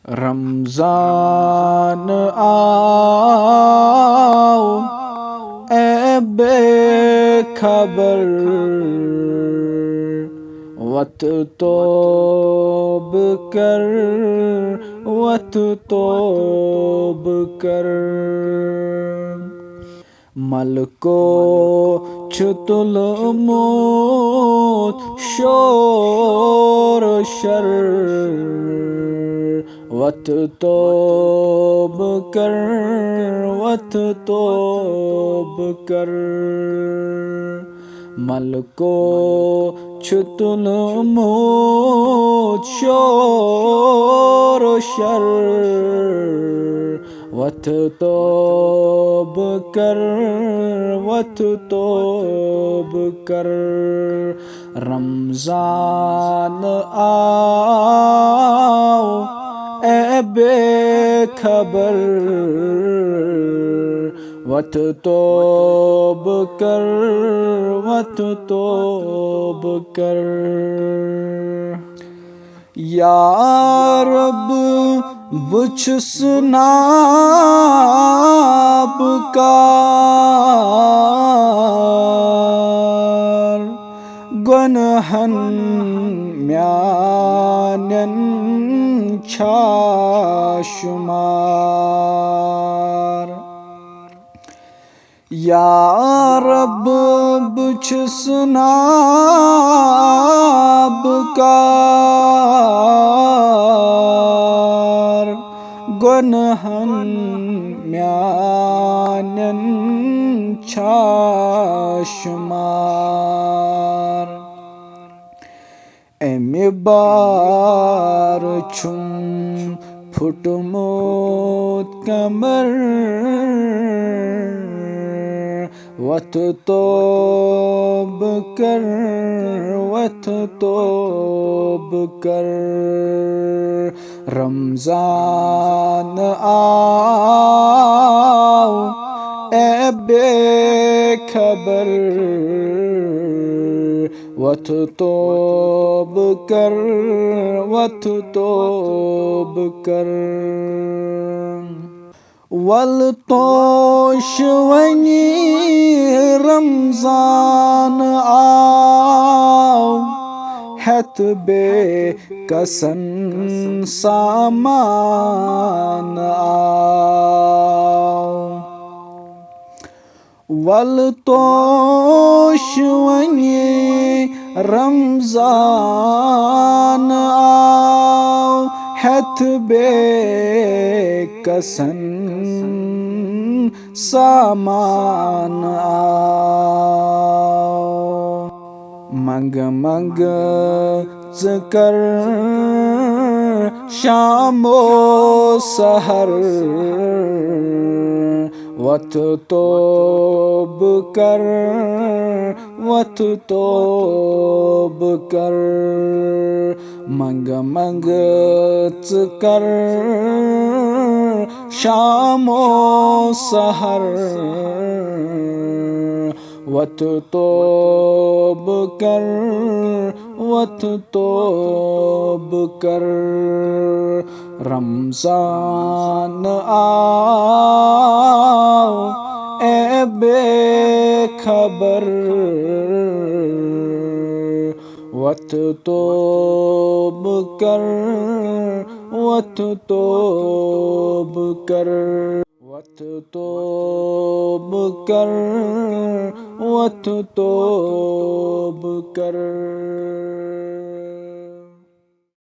رمضان آؤ اے بے خبر، وت توب کر، وت توب کر۔ ملکو چھتل موت شور شر، وت توب کر، وت توب کر۔ ملکو چھتل موت شور شر، وت توب کر، وت توب کر۔ رمضان آؤ اے بے خبر، وت توب کر، وت توب کر۔ یا رب بہٕ چھُس نابکار، گۄنہن میانٮ۪ن چھا شُمار۔ یا رب بہٕ چھُس نابکار، گۄنہن میانٮ۪ن چھا شُمار۔ اَمہِ بار چھُم پھُٹمُت کمر، وت توب کر، وت توب کر۔ رمضان آؤ اے بے خبر، وت توب کر، وت توب کر۔ وَلہٕ توش وۄنۍ رمضان آو، ہٮ۪تھ بے کسن سامان آو۔ وَلہٕ توش وۄنۍ رمضان آو، ہٮ۪تھ بے کسن سامان آو۔ منٛگہٕ منٛگہٕ ژٕ کر شامو سحر، وت توب کر، وت توب کر۔ منٛگہٕ منٛگہٕ ژٕ کر شامو سحر، وت توب کر، وت توب کر۔ رمضان آؤ اے بے خبر، وت توب کر، وت توب کر۔ وت توب کر، وت توب کر۔